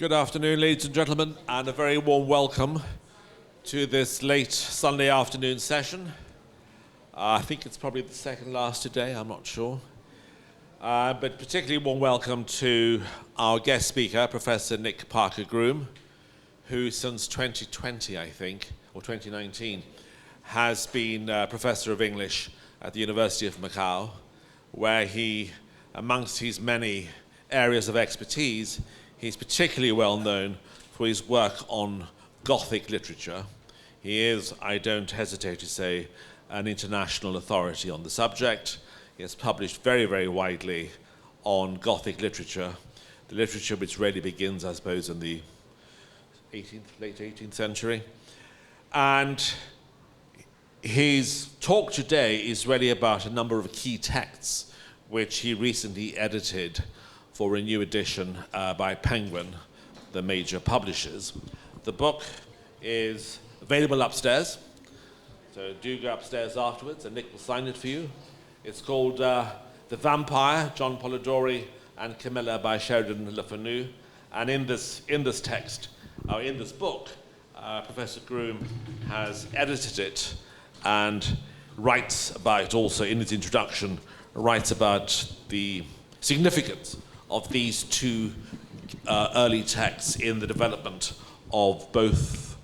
Good afternoon, ladies and gentlemen, and a very warm welcome to this late Sunday afternoon session. I think it's probably the second last today, I'm not sure. But particularly warm welcome to our guest speaker, Professor Nick Parker Groom, who since 2020, I think, or 2019, has been Professor of English at the University of Macau, where he, amongst his many areas of expertise, he's particularly well known for his work on Gothic literature. He is, I don't hesitate to say, an international authority on the subject. He has published very, very widely on Gothic literature, the literature which really begins, I suppose, in the late 18th century. And his talk today is really about a number of key texts which he recently edited for a new edition by Penguin, the major publishers. The book is available upstairs, so do go upstairs afterwards and Nick will sign it for you. It's called The Vampire, John Polidori and Camilla by Sheridan and Fanu. And in this book, Professor Groom has edited it and writes about, also in his introduction, writes about the significance of these two early texts in the development of both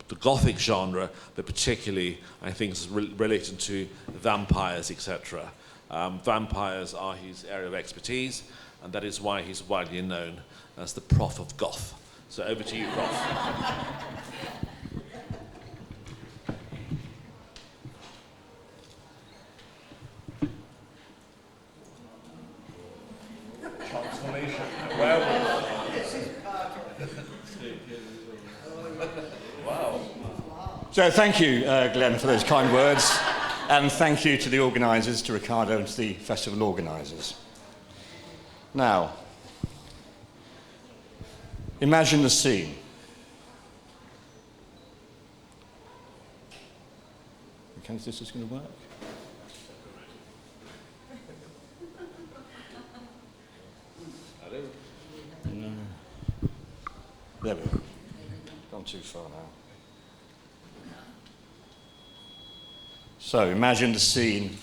the Gothic genre, but particularly, I think, related to vampires, etc. Vampires are his area of expertise, and that is why he's widely known as the Prof of Goth. So over to you, Prof. Wow. So thank you, Glenn, for those kind words, and thank you to the organisers, to Ricardo and to the festival organisers. Now, imagine the scene. Okay, is this going to work? No. There we go. Gone too far now. So imagine the scene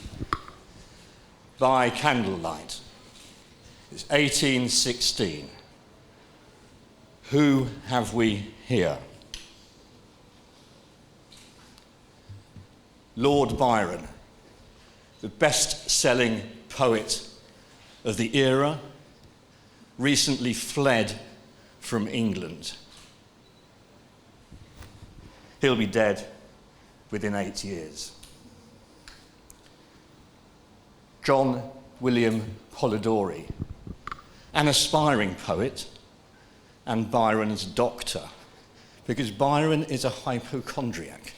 by candlelight. It's 1816. Who have we here? Lord Byron, the best-selling poet of the era, recently fled from England. He'll be dead within 8 years. John William Polidori, an aspiring poet and Byron's doctor, because Byron is a hypochondriac.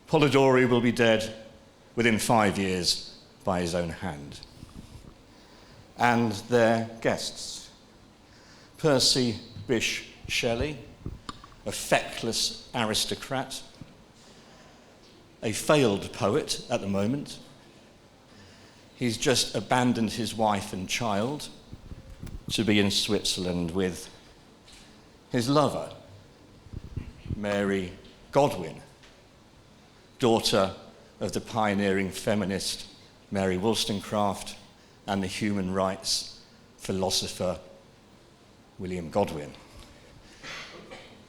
Polidori will be dead within 5 years by his own hand. And their guests, Percy Bysshe Shelley, a feckless aristocrat, a failed poet at the moment. He's just abandoned his wife and child to be in Switzerland with his lover, Mary Godwin, daughter of the pioneering feminist Mary Wollstonecraft and the human rights philosopher William Godwin.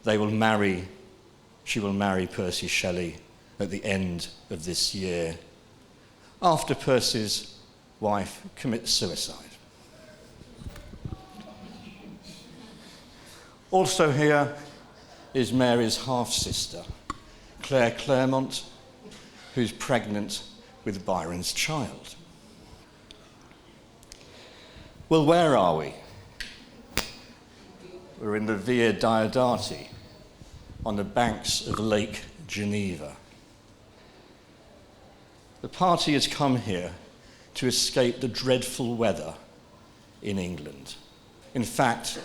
She will marry Percy Shelley at the end of this year, after Percy's wife commits suicide. Also here is Mary's half-sister, Claire Claremont, who's pregnant with Byron's child. Well, where are we? We're in the Via Diodati, on the banks of Lake Geneva. The party has come here to escape the dreadful weather in England. In fact,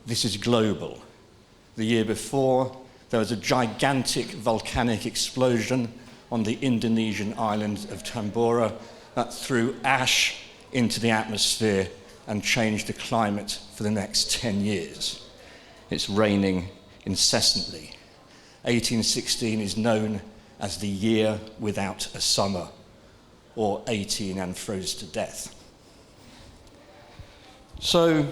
this is global. The year before, there was a gigantic volcanic explosion on the Indonesian island of Tambora that threw ash into the atmosphere and change the climate for the next 10 years. It's raining incessantly. 1816 is known as the year without a summer, or 18 and froze to death. So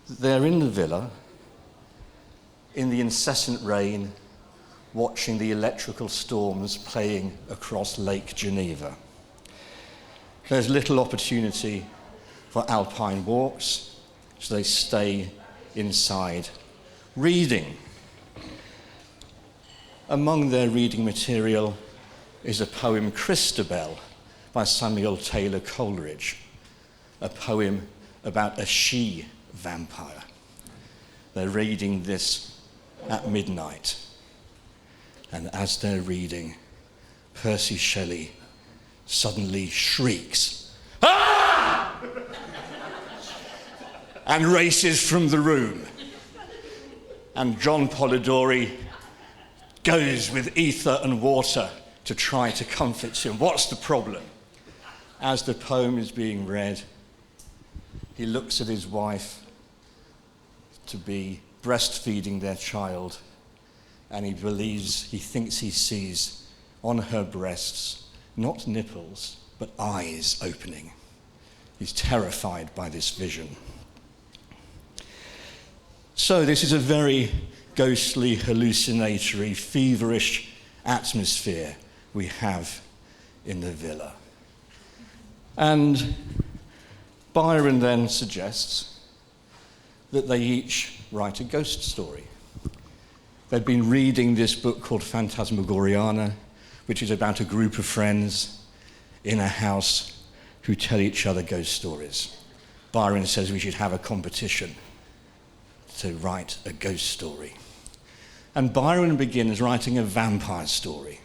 they're in the villa, in the incessant rain, watching the electrical storms playing across Lake Geneva. There's little opportunity for alpine walks, so they stay inside reading. Among their reading material is a poem, Christabel, by Samuel Taylor Coleridge, a poem about a she-vampire. They're reading this at midnight, and as they're reading, Percy Shelley suddenly shrieks, "Ah!" and races from the room. And John Polidori goes with ether and water to try to comfort him. What's the problem? As the poem is being read, he looks at his wife to be breastfeeding their child, and he thinks he sees on her breasts not nipples, but eyes opening. He's terrified by this vision. So this is a very ghostly, hallucinatory, feverish atmosphere we have in the villa. And Byron then suggests that they each write a ghost story. They'd been reading this book called Phantasmagoriana, which is about a group of friends in a house who tell each other ghost stories. Byron says we should have a competition to write a ghost story. And Byron begins writing a vampire story.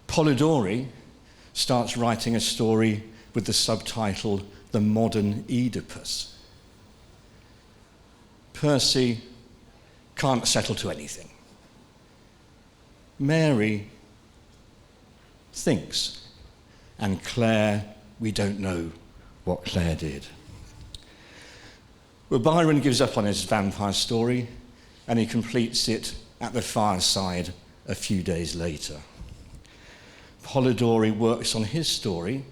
Polidori starts writing a story with the subtitle The Modern Oedipus. Percy can't settle to anything. Mary thinks, and Claire, we don't know what Claire did. Well, Byron gives up on his vampire story, and he completes it at the fireside a few days later. Polidori works on his story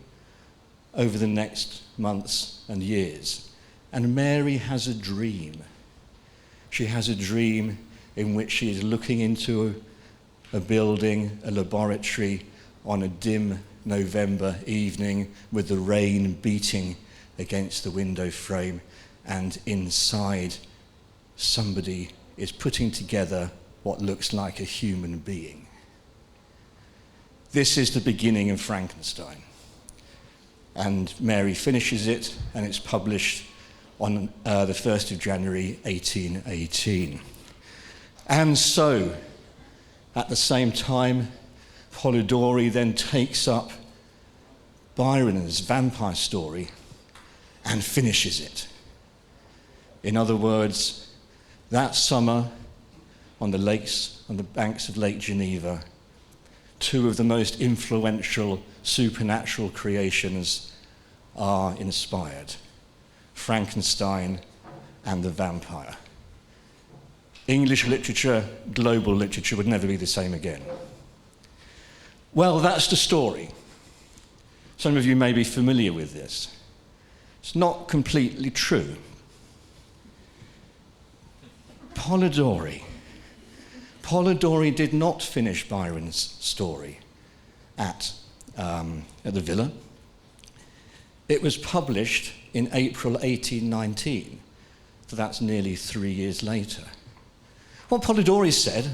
over the next months and years, and Mary has a dream. She has a dream in which she is looking into a building, a laboratory, on a dim November evening with the rain beating against the window frame, and inside somebody is putting together what looks like a human being. This is the beginning of Frankenstein. And Mary finishes it, and it's published on the 1st of January 1818. And so, at the same time, Polidori then takes up Byron's vampire story and finishes it. In other words, that summer on the banks of Lake Geneva, two of the most influential supernatural creations are inspired: Frankenstein and the vampire. English literature, global literature, would never be the same again. Well, that's the story. Some of you may be familiar with this. It's not completely true. Polidori did not finish Byron's story at the villa. It was published in April 1819, so that's nearly 3 years later. What Polidori said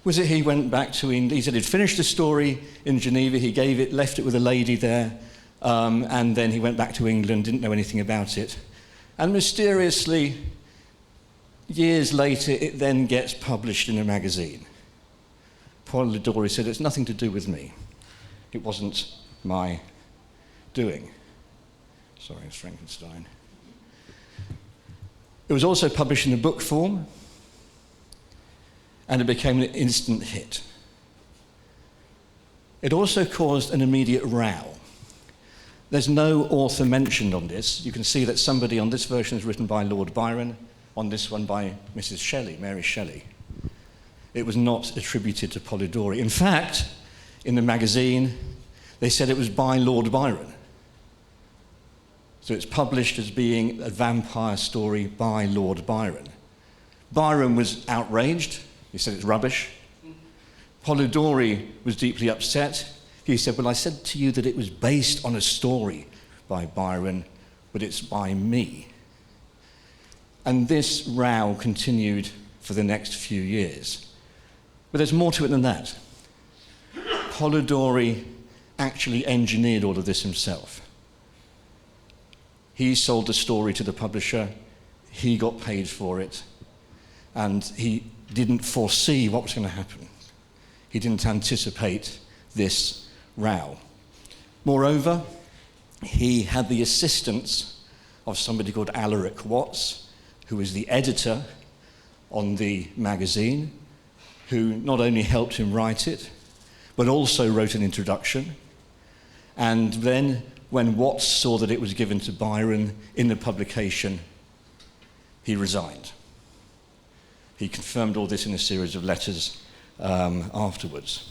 was that he went back to England. He said he'd finished the story in Geneva, he left it with a lady there, and then he went back to England, didn't know anything about it. And mysteriously, years later, it then gets published in a magazine. Polidori said, it's nothing to do with me. It wasn't my doing. Sorry, it's Frankenstein. It was also published in a book form, and it became an instant hit. It also caused an immediate row. There's no author mentioned on this. You can see that somebody on this version is written by Lord Byron, on this one by Mrs. Shelley, Mary Shelley. It was not attributed to Polidori. In fact, in the magazine, they said it was by Lord Byron. So it's published as being a vampire story by Lord Byron. Byron was outraged. He said it's rubbish. Polidori was deeply upset. He said, well, I said to you that it was based on a story by Byron, but it's by me. And this row continued for the next few years. But there's more to it than that. Polidori actually engineered all of this himself. He sold the story to the publisher, he got paid for it, and he didn't foresee what was going to happen. He didn't anticipate this row. Moreover, he had the assistance of somebody called Alaric Watts, who was the editor on the magazine, who not only helped him write it, but also wrote an introduction. And then, when Watts saw that it was given to Byron in the publication, he resigned. He confirmed all this in a series of letters afterwards.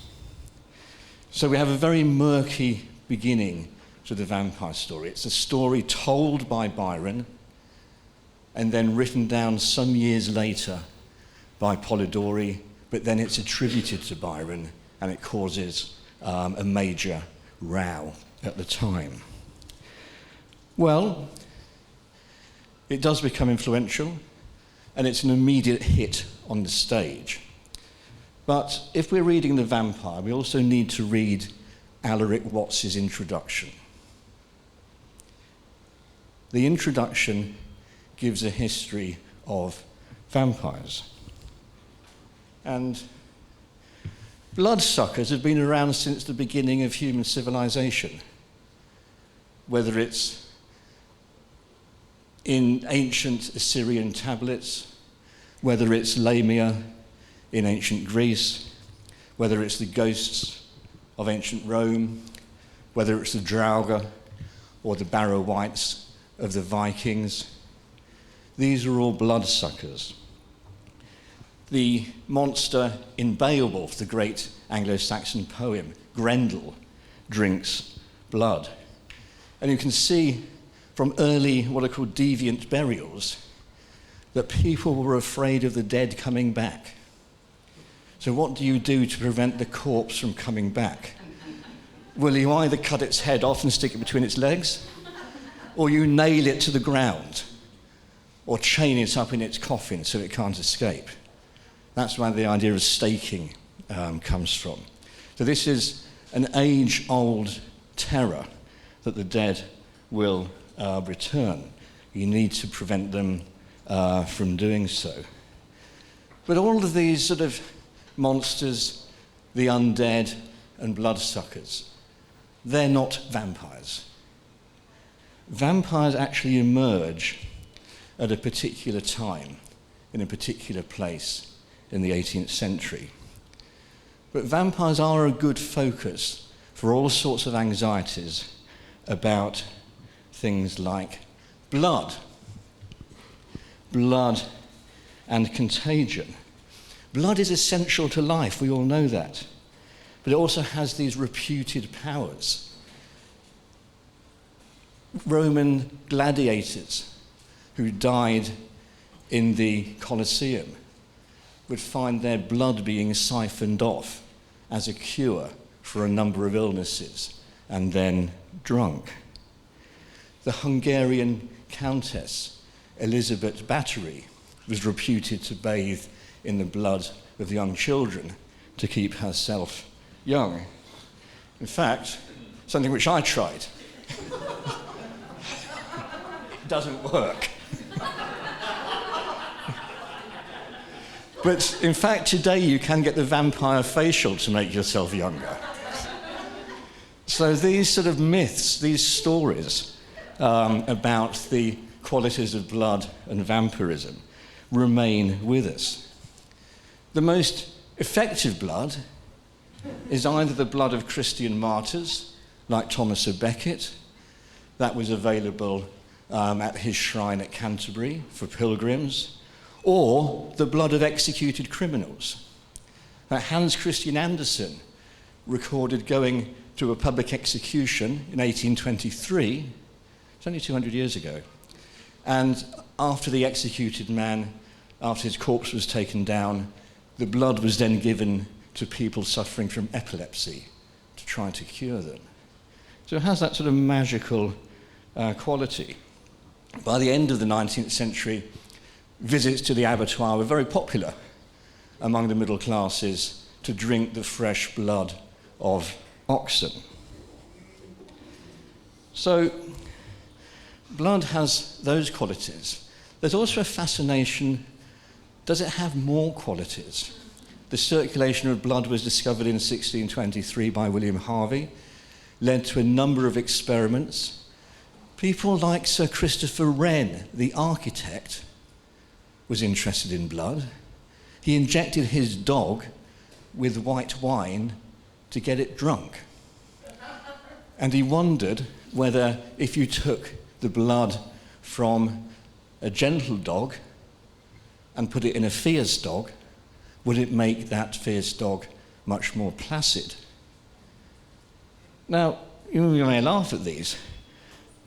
So we have a very murky beginning to the vampire story. It's a story told by Byron and then written down some years later by Polidori, but then it's attributed to Byron and it causes a major row at the time. Well, it does become influential and it's an immediate hit on the stage. But if we're reading The Vampire, we also need to read Alaric Watts' introduction. The introduction gives a history of vampires. And bloodsuckers have been around since the beginning of human civilization, whether it's in ancient Assyrian tablets, whether it's Lamia in ancient Greece, whether it's the ghosts of ancient Rome, whether it's the Draugr or the Barrow Wights of the Vikings. These are all bloodsuckers. The monster in Beowulf, the great Anglo-Saxon poem, Grendel, drinks blood. And you can see from early what are called deviant burials that people were afraid of the dead coming back. So what do you do to prevent the corpse from coming back? Well, you either cut its head off and stick it between its legs, or you nail it to the ground, or chain it up in its coffin so it can't escape. That's where the idea of staking comes from. So this is an age-old terror that the dead will return. You need to prevent them from doing so. But all of these sort of monsters, the undead and bloodsuckers, they're not vampires. Vampires actually emerge at a particular time, in a particular place in the 18th century. But vampires are a good focus for all sorts of anxieties about things like blood and contagion. Blood is essential to life, we all know that. But it also has these reputed powers. Roman gladiators who died in the Colosseum would find their blood being siphoned off as a cure for a number of illnesses and then drunk. The Hungarian Countess Elizabeth Bathory was reputed to bathe in the blood of young children to keep herself young. In fact, something which I tried. It doesn't work. But in fact, today you can get the vampire facial to make yourself younger. So these sort of myths, these stories about the qualities of blood and vampirism remain with us. The most effective blood is either the blood of Christian martyrs, like Thomas of Becket, that was available at his shrine at Canterbury for pilgrims, or the blood of executed criminals. Hans Christian Andersen recorded going to a public execution in 1823, it's only 200 years ago, and after the executed man, after his corpse was taken down, the blood was then given to people suffering from epilepsy to try to cure them. So it has that sort of magical quality. By the end of the 19th century, visits to the abattoir were very popular among the middle classes to drink the fresh blood of oxen. So blood has those qualities. There's also a fascination, does it have more qualities? The circulation of blood was discovered in 1623 by William Harvey, led to a number of experiments. People like Sir Christopher Wren, the architect, was interested in blood. He injected his dog with white wine to get it drunk. And he wondered whether if you took the blood from a gentle dog and put it in a fierce dog, would it make that fierce dog much more placid? Now, you may laugh at these,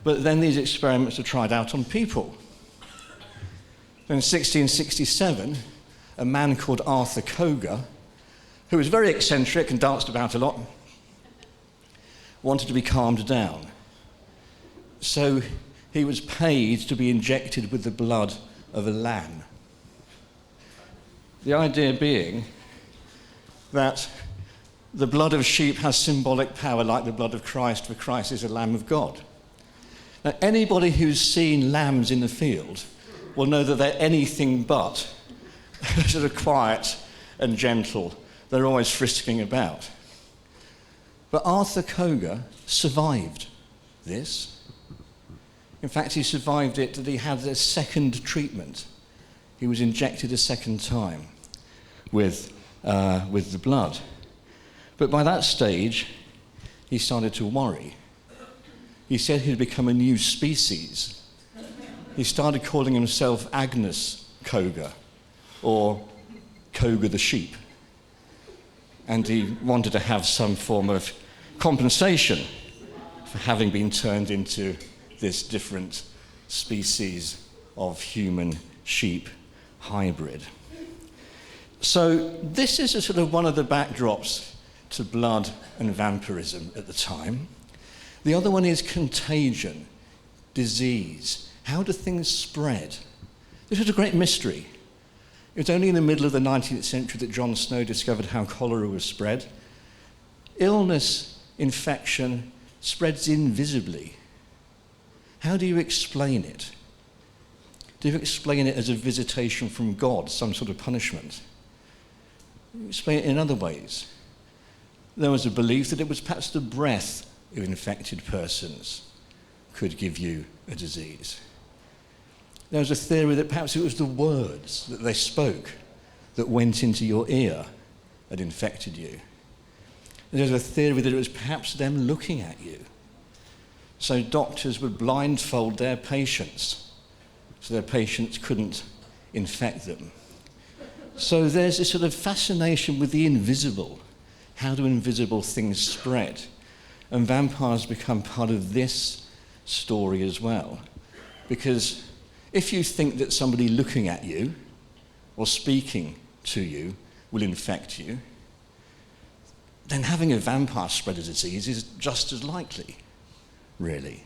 but then these experiments are tried out on people. In 1667, a man called Arthur Koga, who was very eccentric and danced about a lot, wanted to be calmed down. So he was paid to be injected with the blood of a lamb. The idea being that the blood of sheep has symbolic power like the blood of Christ, for Christ is a Lamb of God. Now, anybody who's seen lambs in the field will know that they're anything but sort of quiet and gentle. They're always frisking about. But Arthur Koga survived this. In fact, he survived it that he had a second treatment. He was injected a second time with the blood. But by that stage, he started to worry. He said he'd become a new species. He started calling himself Agnes Koga, or Koga the sheep. And he wanted to have some form of compensation for having been turned into this different species of human-sheep hybrid. So this is a sort of one of the backdrops to blood and vampirism at the time. The other one is contagion, disease. How do things spread? This was a great mystery. It was only in the middle of the 19th century that John Snow discovered how cholera was spread. Illness, infection, spreads invisibly. How do you explain it? Do you explain it as a visitation from God, some sort of punishment? You explain it in other ways. There was a belief that it was perhaps the breath of infected persons could give you a disease. There was a theory that perhaps it was the words that they spoke that went into your ear that infected you. There was a theory that it was perhaps them looking at you. So doctors would blindfold their patients so their patients couldn't infect them. So there's this sort of fascination with the invisible. How do invisible things spread? And vampires become part of this story as well. Because if you think that somebody looking at you or speaking to you will infect you, then having a vampire spread a disease is just as likely, really.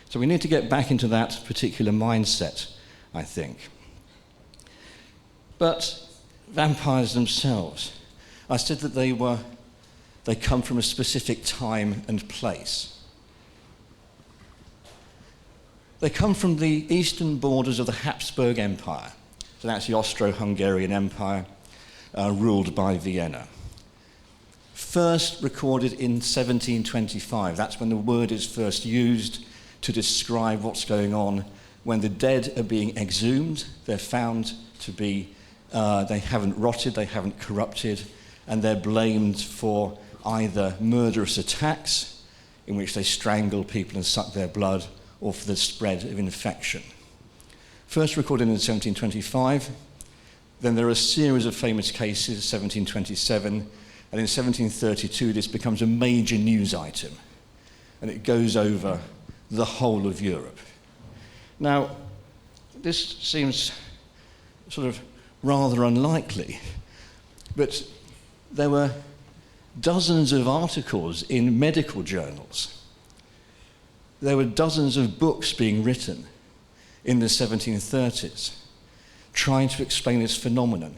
So we need to get back into that particular mindset, I think. But vampires themselves, I said that they come from a specific time and place. They come from the eastern borders of the Habsburg Empire. So that's the Austro-Hungarian Empire, ruled by Vienna. First recorded in 1725. That's when the word is first used to describe what's going on when the dead are being exhumed. They're found to be, they haven't rotted, they haven't corrupted, and they're blamed for either murderous attacks, in which they strangle people and suck their blood, or for the spread of infection. First recorded in 1725, then there are a series of famous cases, 1727, and in 1732 this becomes a major news item, and it goes over the whole of Europe. Now, this seems sort of rather unlikely, but there were dozens of articles in medical journals. There were dozens of books being written in the 1730s trying to explain this phenomenon.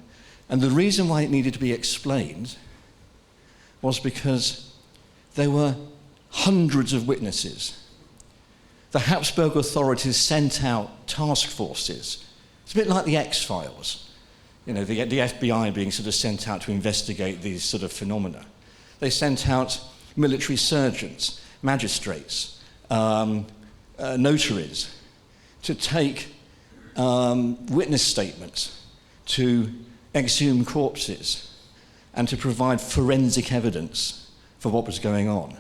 And the reason why it needed to be explained was because there were hundreds of witnesses. The Habsburg authorities sent out task forces. It's a bit like the X-Files, you know, the FBI being sort of sent out to investigate these sort of phenomena. They sent out military surgeons, magistrates, notaries to take witness statements, to exhume corpses, and to provide forensic evidence for what was going on.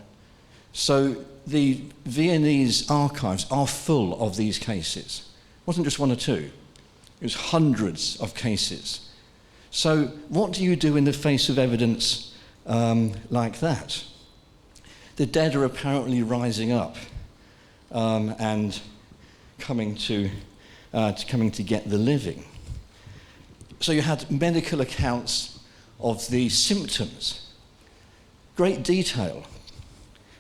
So the Viennese archives are full of these cases. It wasn't just one or two. It was hundreds of cases. So what do you do in the face of evidence like that? The dead are apparently rising up and coming to get the living. So you had medical accounts of the symptoms, great detail,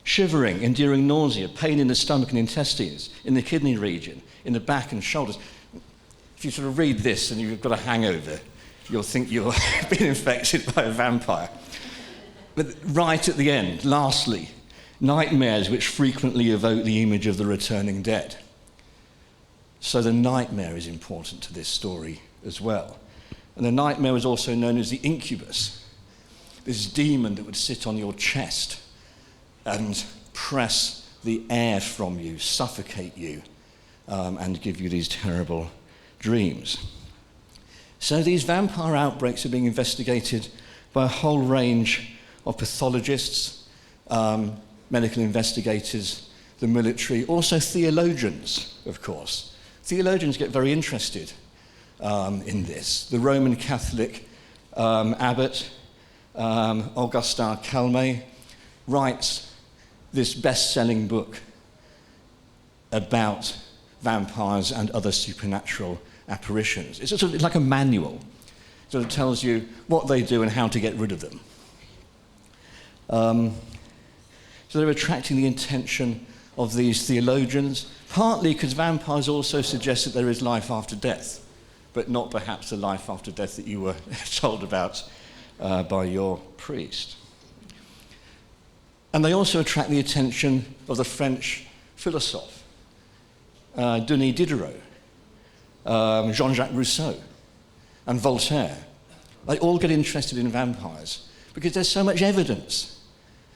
shivering, enduring nausea, pain in the stomach and intestines, in the kidney region, in the back and shoulders. If you sort of read this and you've got a hangover, you'll think you've been infected by a vampire. But right at the end, lastly, nightmares which frequently evoke the image of the returning dead. So the nightmare is important to this story as well. And the nightmare was also known as the incubus, this demon that would sit on your chest and press the air from you, suffocate you, and give you these terrible dreams. So these vampire outbreaks are being investigated by a whole range of pathologists, medical investigators, the military, also theologians, of course. Theologians get very interested in this. The Roman Catholic abbot, Augustin Calmet, writes this best-selling book about vampires and other supernatural apparitions. It's sort of like a manual. It sort of tells you what they do and how to get rid of them. So they're attracting the attention of these theologians, partly because vampires also suggest that there is life after death, but not perhaps the life after death that you were told about by your priest. And they also attract the attention of the French philosophe, Denis Diderot, Jean-Jacques Rousseau, and Voltaire. They all get interested in vampires because there's so much evidence.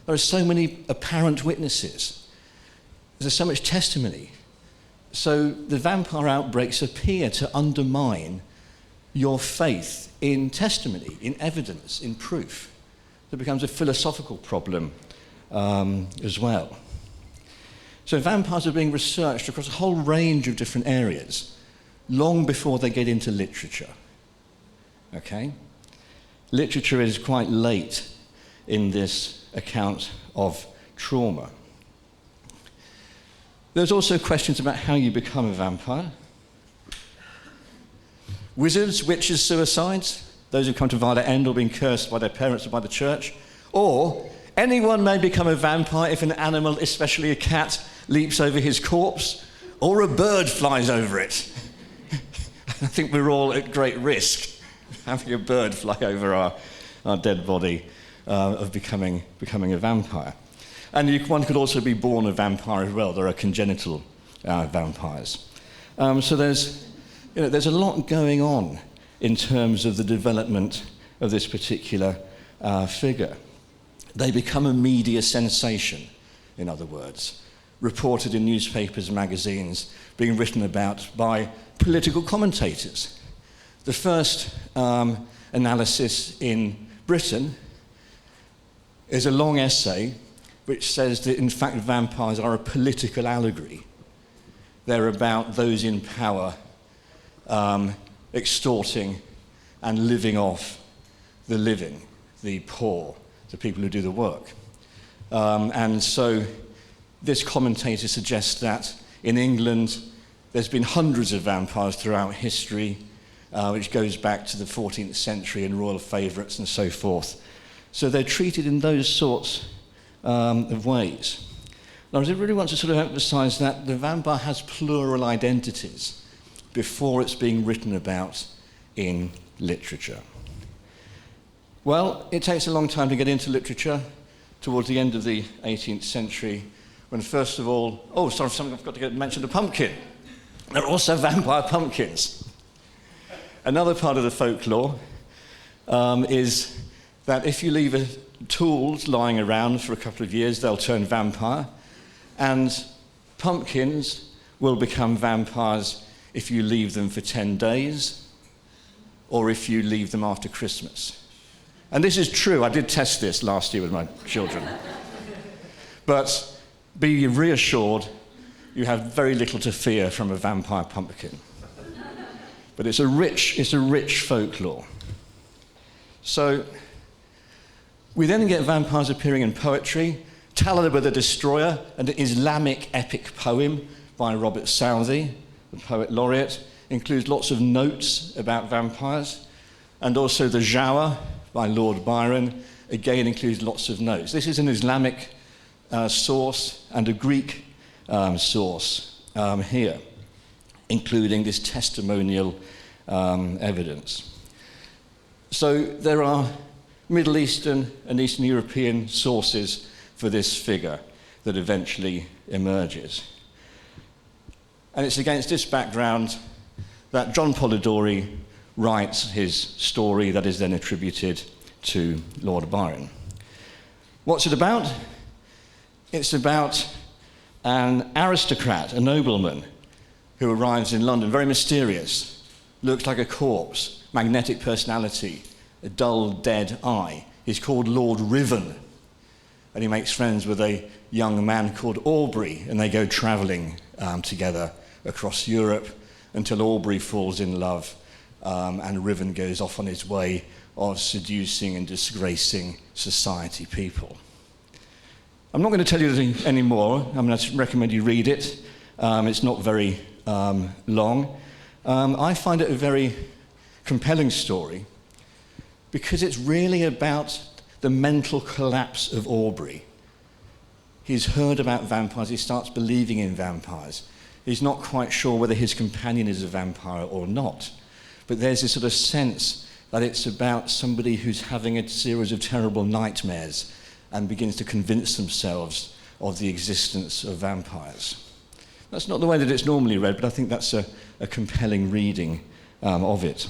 There are so many apparent witnesses. There's so much testimony. So the vampire outbreaks appear to undermine your faith in testimony, in evidence, in proof. It becomes a philosophical problem as well. So vampires are being researched across a whole range of different areas, long before they get into literature. Okay? Literature is quite late in this account of trauma. There's also questions about how you become a vampire. Wizards, witches, suicides, those who come to violent end or being cursed by their parents or by the church. Or anyone may become a vampire if an animal, especially a cat, leaps over his corpse, or a bird flies over it. I think we're all at great risk having a bird fly over our dead body of becoming a vampire. And one could also be born a vampire as well. There are congenital vampires. So there's a lot going on in terms of the development of this particular figure. They become a media sensation, in other words, reported in newspapers and magazines, being written about by political commentators. The first analysis in Britain is a long essay which says that in fact vampires are a political allegory. They're about those in power extorting and living off the living, the poor, the people who do the work. And so this commentator suggests that in England there's been hundreds of vampires throughout history, which goes back to the 14th century and royal favourites and so forth. So they're treated in those sorts of ways. Now, I really want to sort of emphasise that the vampire has plural identities before it's being written about in literature. Well, it takes a long time to get into literature, towards the end of the 18th century, when first of all, I've got to mention the pumpkin. There are also vampire pumpkins. Another part of the folklore is that if you leave tools lying around for a couple of years, they'll turn vampire, and pumpkins will become vampires if you leave them for 10 days or if you leave them after Christmas. And this is true. I did test this last year with my children. But be reassured, you have very little to fear from a vampire pumpkin. But it's a rich folklore. So we then get vampires appearing in poetry. Talaba the Destroyer, an Islamic epic poem by Robert Southey, the poet laureate, includes lots of notes about vampires. And also the Jawa by Lord Byron, again includes lots of notes. This is an Islamic source and a Greek source here, including this testimonial evidence. So there are Middle Eastern and Eastern European sources for this figure that eventually emerges. And it's against this background that John Polidori writes his story that is then attributed to Lord Byron. What's it about? It's about an aristocrat, a nobleman, who arrives in London, very mysterious, looks like a corpse, magnetic personality, a dull, dead eye. He's called Lord Riven, and he makes friends with a young man called Aubrey, and they go travelling together across Europe until Aubrey falls in love, and Riven goes off on his way of seducing and disgracing society people. I'm not going to tell you any more. I recommend you read it. It's not very long. I find it a very compelling story because it's really about the mental collapse of Aubrey. He's heard about vampires. He starts believing in vampires. He's not quite sure whether his companion is a vampire or not. But there's this sort of sense that it's about somebody who's having a series of terrible nightmares and begins to convince themselves of the existence of vampires. That's not the way that it's normally read, but I think that's a compelling reading of it.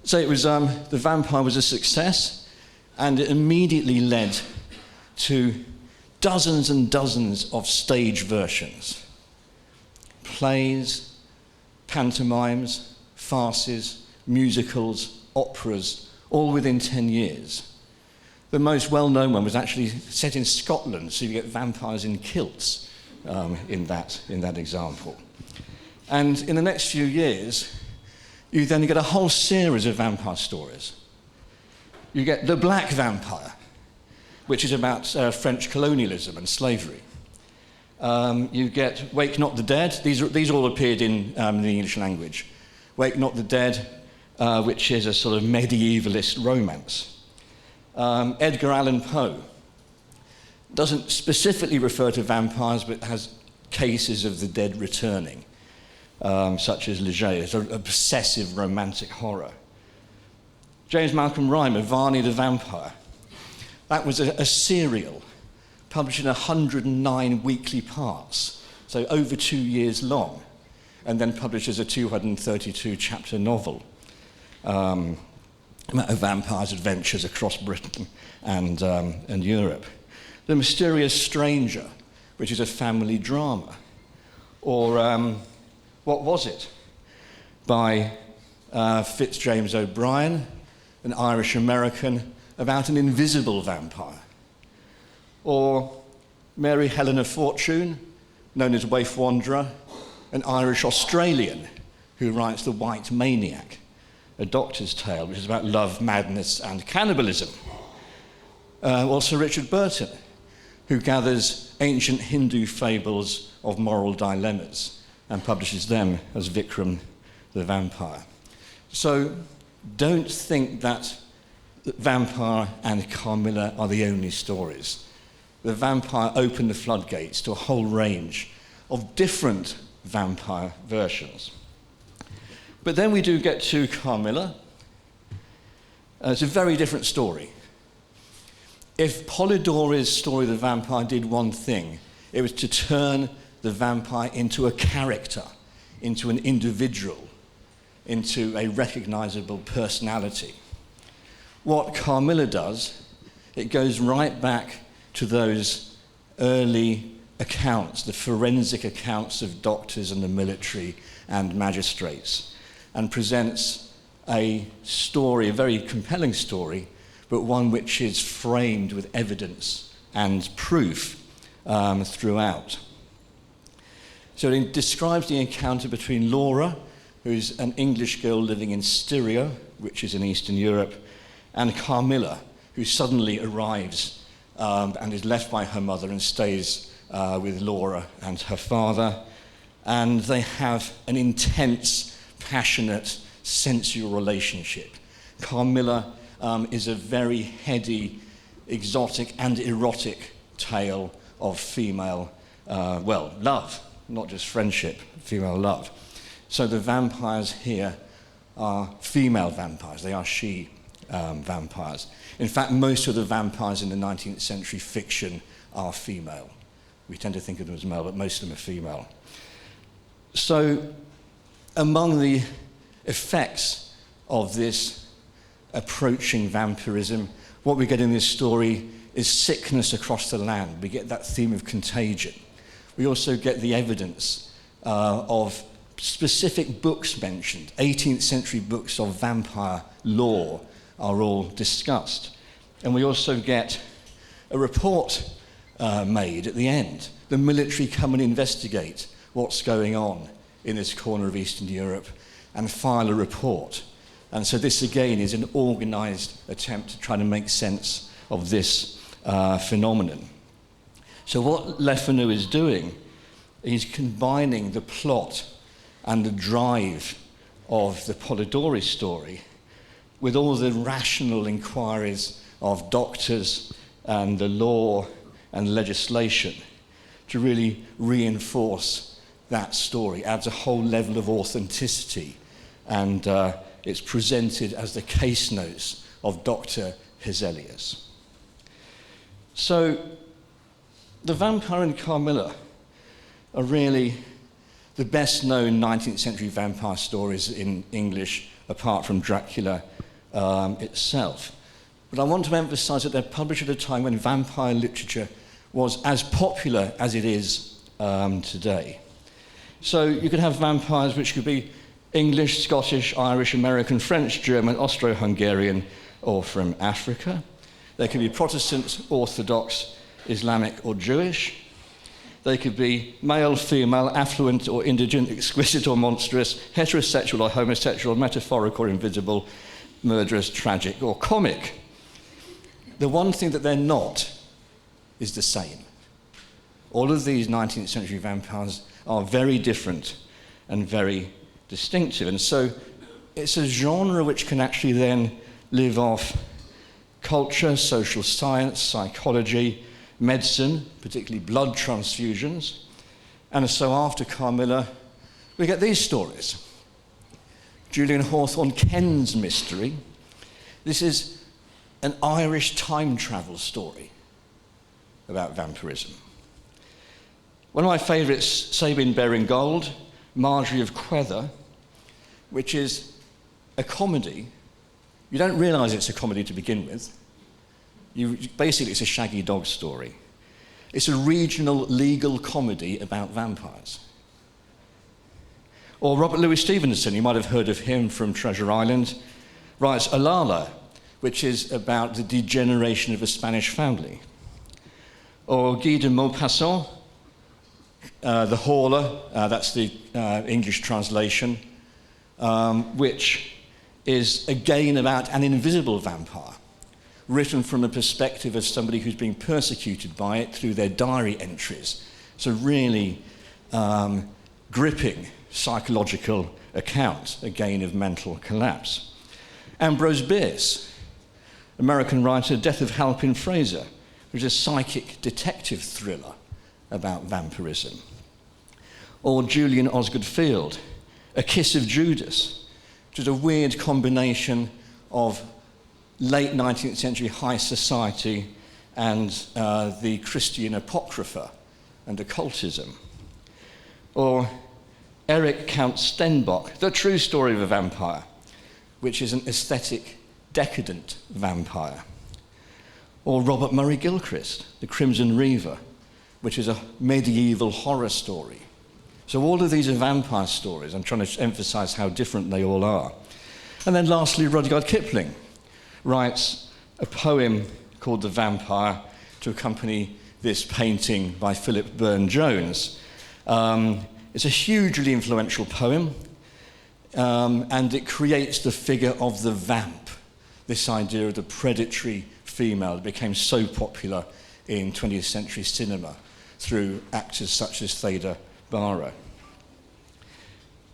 So it was, The Vampire was a success, and it immediately led to dozens and dozens of stage versions. Plays, pantomimes, farces, musicals, operas, all within 10 years. The most well-known one was actually set in Scotland, so you get vampires in kilts in that example. And in the next few years, you then get a whole series of vampire stories. You get The Black Vampire, which is about French colonialism and slavery. You get Wake Not the Dead. These all appeared in the English language. Wake Not the Dead, which is a sort of medievalist romance. Edgar Allan Poe doesn't specifically refer to vampires, but has cases of the dead returning, such as Leger. It's an obsessive romantic horror. James Malcolm Rymer, Varney the Vampire. That was a serial published in 109 weekly parts, so over 2 years long, and then published as a 232-chapter novel about a vampire's adventures across Britain and Europe. The Mysterious Stranger, which is a family drama. Or What Was It? By Fitzjames O'Brien, an Irish-American, about an invisible vampire. Or Mary Helena Fortune, known as Waif Wanderer, an Irish Australian who writes The White Maniac, a doctor's tale which is about love, madness, and cannibalism. Also Richard Burton, who gathers ancient Hindu fables of moral dilemmas and publishes them as Vikram the Vampire. So don't think that Vampire and Carmilla are the only stories. The Vampire opened the floodgates to a whole range of different vampire versions. But then we do get to Carmilla. It's a very different story. If Polidori's story of the vampire did one thing, it was to turn the vampire into a character, into an individual, into a recognizable personality. What Carmilla does, it goes right back to those early accounts, the forensic accounts of doctors and the military and magistrates, and presents a story, a very compelling story, but one which is framed with evidence and proof throughout. So it describes the encounter between Laura, who's an English girl living in Styria, which is in Eastern Europe, and Carmilla, who suddenly arrives and is left by her mother and stays with Laura and her father. And they have an intense, passionate, sensual relationship. Carmilla is a very heady, exotic and erotic tale of female, love, not just friendship, female love. So the vampires here are female vampires. They are vampires. In fact, most of the vampires in the 19th century fiction are female. We tend to think of them as male, but most of them are female. So among the effects of this approaching vampirism, what we get in this story is sickness across the land. We get that theme of contagion. We also get the evidence of specific books mentioned. 18th century books of vampire lore are all discussed. And we also get a report made at the end. The military come and investigate what's going on in this corner of Eastern Europe and file a report. And so this again is an organized attempt to try to make sense of this phenomenon. So what Le Fanu is doing is combining the plot and the drive of the Polidori story with all the rational inquiries of doctors and the law and legislation to really reinforce that story, adds a whole level of authenticity, and it's presented as the case notes of Dr. Hezelius. So the Vampire and Carmilla are really the best known 19th century vampire stories in English, apart from Dracula itself. But I want to emphasize that they're published at a time when vampire literature was as popular as it is today. So you could have vampires which could be English, Scottish, Irish, American, French, German, Austro-Hungarian, or from Africa. They could be Protestant, Orthodox, Islamic, or Jewish. They could be male, female, affluent or indigent, exquisite or monstrous, heterosexual or homosexual, metaphoric or invisible, murderous, tragic, or comic. The one thing that they're not is the same. All of these 19th century vampires are very different and very distinctive. And so it's a genre which can actually then live off culture, social science, psychology, medicine, particularly blood transfusions. And so after Carmilla, we get these stories. Julian Hawthorne, Ken's Mystery. This is an Irish time travel story about vampirism. One of my favourites, Sabine Baring-Gould, Marjorie of Quether, which is a comedy. You don't realise it's a comedy to begin with. Basically, it's a shaggy dog story. It's a regional legal comedy about vampires. Or Robert Louis Stevenson, you might have heard of him from Treasure Island, writes Alala, which is about the degeneration of a Spanish family. Or Guy de Maupassant, The Hauler, that's the English translation, which is again about an invisible vampire, written from the perspective of somebody who's being persecuted by it through their diary entries. So really gripping psychological account, again, of mental collapse. Ambrose Bierce, American writer, Death of Halpin Fraser, which is a psychic detective thriller about vampirism. Or Julian Osgood Field, A Kiss of Judas, which is a weird combination of late 19th century high society and the Christian Apocrypha and occultism. Or Eric Count Stenbock, The True Story of a Vampire, which is an aesthetic, decadent vampire. Or Robert Murray Gilchrist, The Crimson Reaver, which is a medieval horror story. So all of these are vampire stories. I'm trying to emphasize how different they all are. And then lastly, Rudyard Kipling writes a poem called The Vampire to accompany this painting by Philip Burne-Jones. It's a hugely influential poem, and it creates the figure of the vamp, this idea of the predatory female that became so popular in 20th century cinema through actors such as Theda Bara.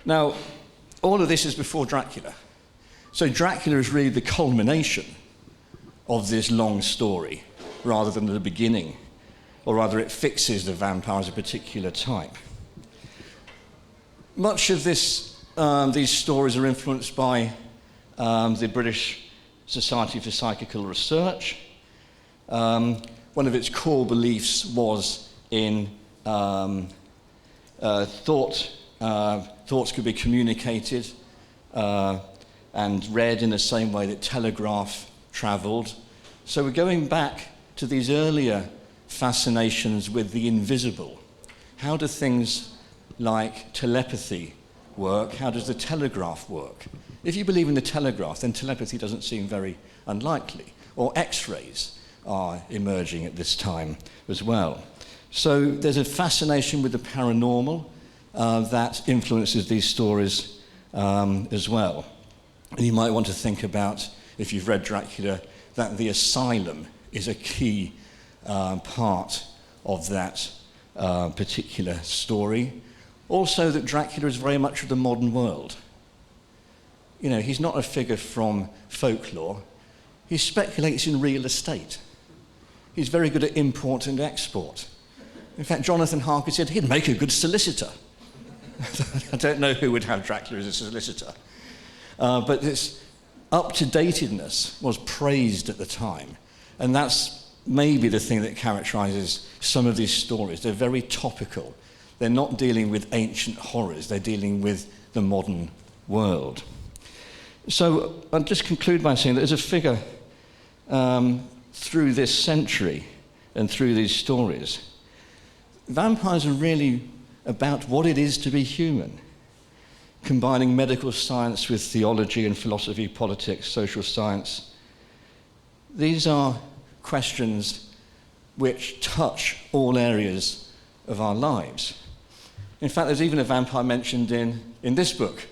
Now, all of this is before Dracula. So Dracula is really the culmination of this long story, rather than the beginning, or rather it fixes the vampire as a particular type. Much of this, these stories are influenced by the British Society for Psychical Research. One of its core beliefs was in thoughts could be communicated and read in the same way that telegraph travelled. So we're going back to these earlier fascinations with the invisible. How do things like telepathy work? How does the telegraph work? If you believe in the telegraph, then telepathy doesn't seem very unlikely. Or X-rays are emerging at this time as well. So there's a fascination with the paranormal that influences these stories as well. And you might want to think about, if you've read Dracula, that the asylum is a key part of that particular story. Also that Dracula is very much of the modern world. You know, he's not a figure from folklore. He speculates in real estate. He's very good at import and export. In fact, Jonathan Harker said he'd make a good solicitor. I don't know who would have Dracula as a solicitor. But this up-to-datedness was praised at the time. And that's maybe the thing that characterizes some of these stories. They're very topical. They're not dealing with ancient horrors. They're dealing with the modern world. So I'll just conclude by saying that as a figure through this century and through these stories, vampires are really about what it is to be human, combining medical science with theology and philosophy, politics, social science. These are questions which touch all areas of our lives. In fact, there's even a vampire mentioned in this book,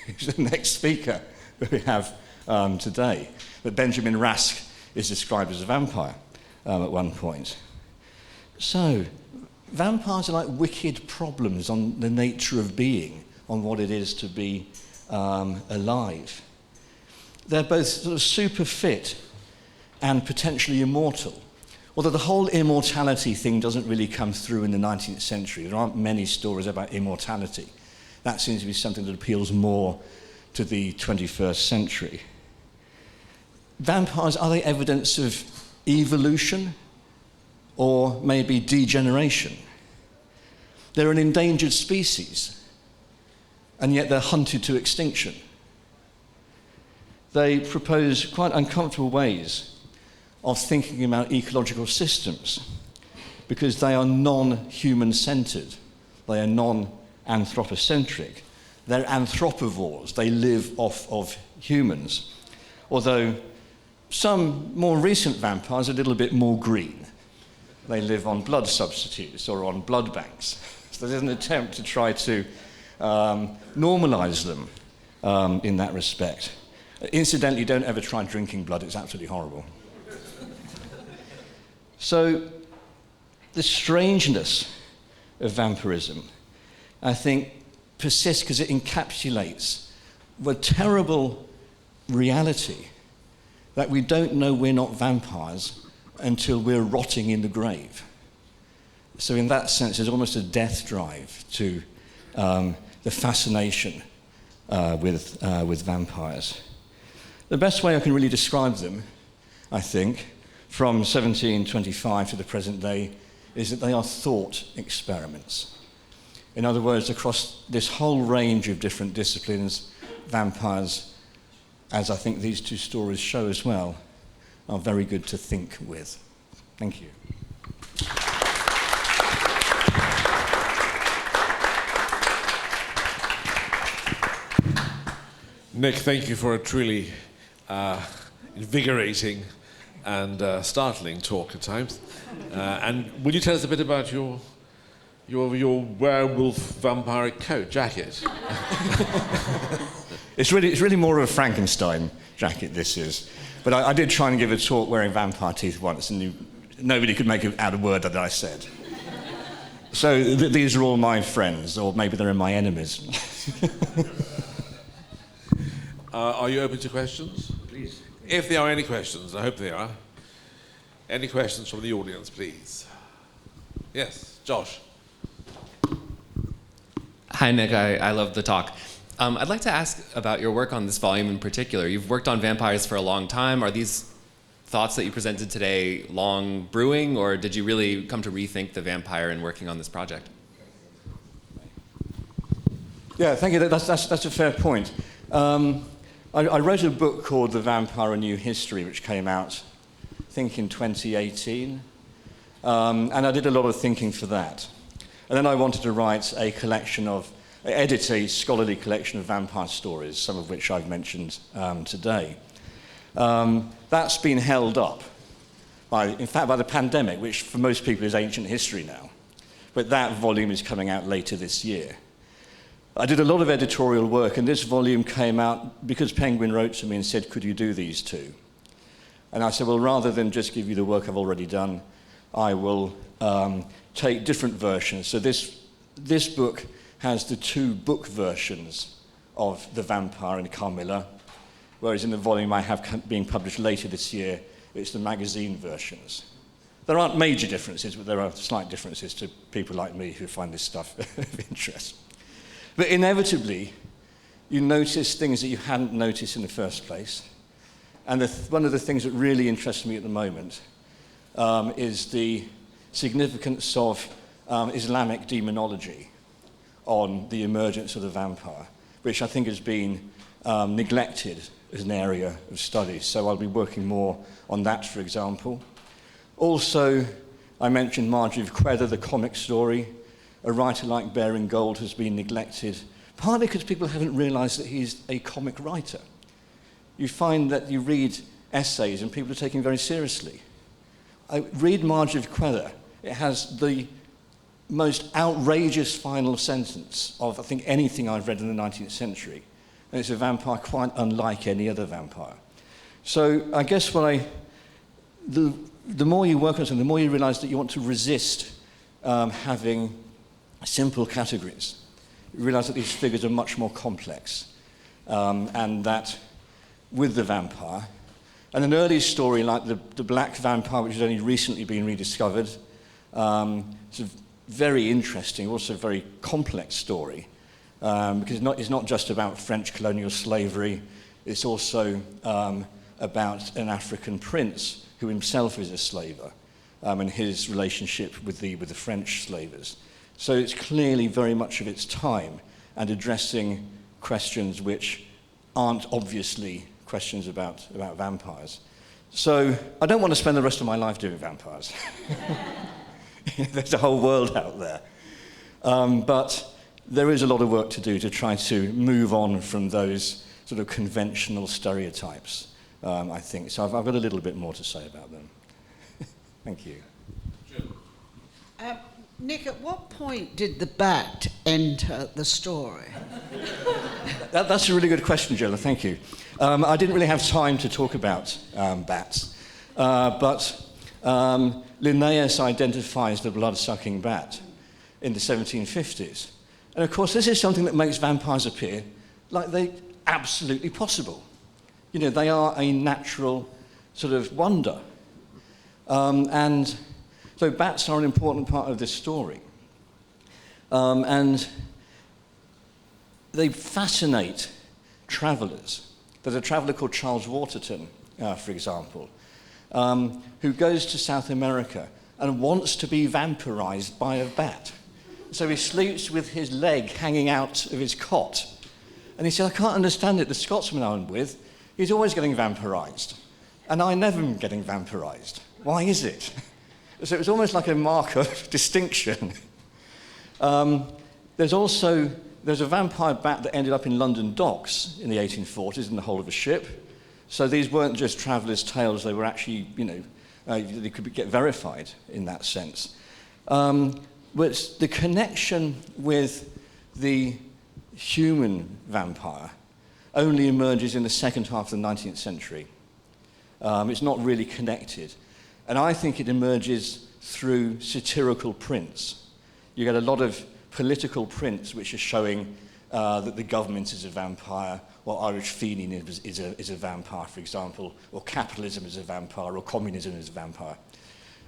who's the next speaker that we have today, that Benjamin Rask is described as a vampire at one point. So, vampires are like wicked problems on the nature of being, on what it is to be alive. They're both sort of super fit and potentially immortal. Although the whole immortality thing doesn't really come through in the 19th century. There aren't many stories about immortality. That seems to be something that appeals more to the 21st century. Vampires, are they evidence of evolution or maybe degeneration? They're an endangered species, and yet they're hunted to extinction. They propose quite uncomfortable ways of thinking about ecological systems because they are non-human-centered. They are non-anthropocentric. They're anthropivores. They live off of humans. Although some more recent vampires are a little bit more green. they live on blood substitutes or on blood banks. So there's an attempt to try to normalize them in that respect. Incidentally, don't ever try drinking blood, it's absolutely horrible. So the strangeness of vampirism, I think, persists because it encapsulates the terrible reality that we don't know we're not vampires until we're rotting in the grave. So in that sense, there's almost a death drive to the fascination with vampires. The best way I can really describe them, I think, from 1725 to the present day, is that they are thought experiments. In other words, across this whole range of different disciplines, vampires, as I think these two stories show as well, are very good to think with. Thank you. Nick, thank you for a truly invigorating and startling talk at times. And will you tell us a bit about your werewolf vampire coat jacket? It's really more of a Frankenstein jacket, this is. But I did try and give a talk wearing vampire teeth once, and nobody could make out a word that I said. So these are all my friends, or maybe they're my enemies. Are you open to questions? Please. If there are any questions, I hope there are. Any questions from the audience, please? Yes, Josh. Hi, Nick. I love the talk. I'd like to ask about your work on this volume in particular. You've worked on vampires for a long time. Are these thoughts that you presented today long brewing, or did you really come to rethink the vampire in working on this project? Yeah, thank you. That's a fair point. I wrote a book called The Vampire: A New History, which came out, I think, in 2018. And I did a lot of thinking for that. And then I wanted to write edit a scholarly collection of vampire stories, some of which I've mentioned today. That's been held up, by the pandemic, which for most people is ancient history now. But that volume is coming out later this year. I did a lot of editorial work, and this volume came out because Penguin wrote to me and said, could you do these two? And I said, well, rather than just give you the work I've already done, I will take different versions. So this book has the two book versions of The Vampire and Carmilla, whereas in the volume I have being published later this year, it's the magazine versions. There aren't major differences, but there are slight differences to people like me who find this stuff of interest. But inevitably, you notice things that you hadn't noticed in the first place. And one of the things that really interests me at the moment is the significance of Islamic demonology on the emergence of the vampire, which I think has been neglected as an area of study. So I'll be working more on that, for example. Also, I mentioned Marjorie of Quether, the comic story. A writer like Baring Gould has been neglected, partly because people haven't realized that he's a comic writer. You find that you read essays and people are taking very seriously. I read Marjorie of Quether. It has the most outrageous final sentence of, I think, anything I've read in the 19th century. And it's a vampire quite unlike any other vampire. So I guess the more you work on something, the more you realize that you want to resist having simple categories. You realize that these figures are much more complex. And that with the vampire, and an early story like the black vampire, which has only recently been rediscovered, it's a very interesting, also very complex story, because it's not just about French colonial slavery, it's also about an African prince who himself is a slaver, and his relationship with the French slavers. So it's clearly very much of its time and addressing questions which aren't obviously questions about vampires. So I don't want to spend the rest of my life doing vampires. There's a whole world out there. But there is a lot of work to do to try to move on from those sort of conventional stereotypes, I think. So I've got a little bit more to say about them. Thank you. Jim. Nick, at what point did the bat enter the story? That's a really good question, Jella, thank you. I didn't really have time to talk about bats, but Linnaeus identifies the blood-sucking bat in the 1750s. And of course, this is something that makes vampires appear like they're absolutely possible. You know, they are a natural sort of wonder. And so bats are an important part of this story. And they fascinate travellers. There's a traveller called Charles Waterton, for example, who goes to South America and wants to be vampirised by a bat. So he sleeps with his leg hanging out of his cot. And he said, I can't understand it. The Scotsman I'm with, he's always getting vampirised. And I never am getting vampirised. Why is it? So it was almost like a mark of distinction. There's a vampire bat that ended up in London docks in the 1840s in the hold of a ship. So these weren't just travellers' tales, they were actually, they could get verified in that sense. But the connection with the human vampire only emerges in the second half of the 19th century. It's not really connected. And I think it emerges through satirical prints. You get a lot of political prints which are showing that the government is a vampire, or Irish feeling is a vampire, for example, or capitalism is a vampire, or communism is a vampire.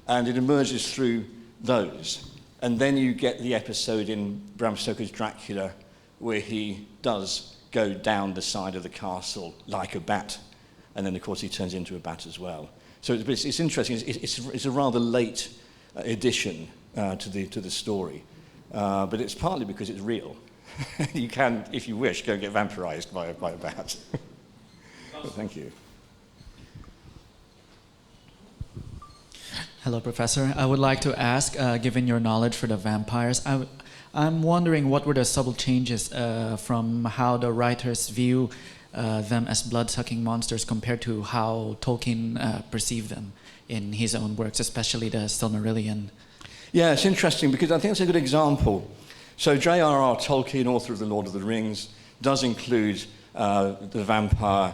And it emerges through those. And then you get the episode in Bram Stoker's Dracula where he does go down the side of the castle like a bat. And then, of course, he turns into a bat as well. So it's interesting. It's a rather late addition to the story. But it's partly because it's real. You can, if you wish, go and get vampirized by a bat. But thank you. Hello, Professor. I would like to ask, given your knowledge for the vampires, I'm wondering what were the subtle changes from how the writers view them as blood-sucking monsters compared to how Tolkien perceived them in his own works, especially the Silmarillion. Yeah, it's interesting because I think it's a good example. So J.R.R. Tolkien, author of The Lord of the Rings, does include the vampire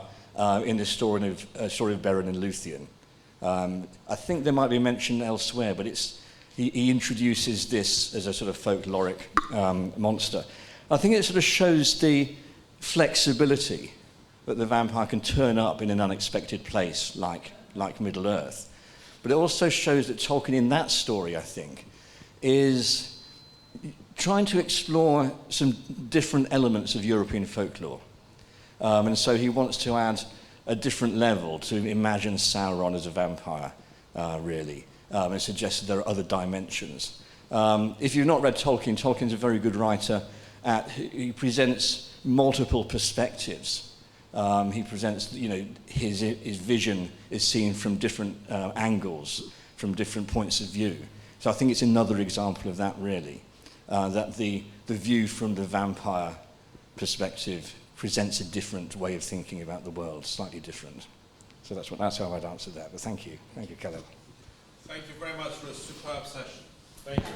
in the story of Beren and Luthien. I think there might be a mention elsewhere, but he introduces this as a sort of folkloric monster. I think it sort of shows the flexibility that the vampire can turn up in an unexpected place like Middle-earth. But it also shows that Tolkien in that story, I think, is trying to explore some different elements of European folklore. And so he wants to add a different level to imagine Sauron as a vampire, really, and suggests that there are other dimensions. If you've not read Tolkien, Tolkien's a very good writer. He presents multiple perspectives. He presents, his vision is seen from different angles, from different points of view. So I think it's another example of that, really, that the view from the vampire perspective presents a different way of thinking about the world, slightly different. So that's how I'd answer that. But thank you, Caleb. Thank you very much for a superb session. Thank you.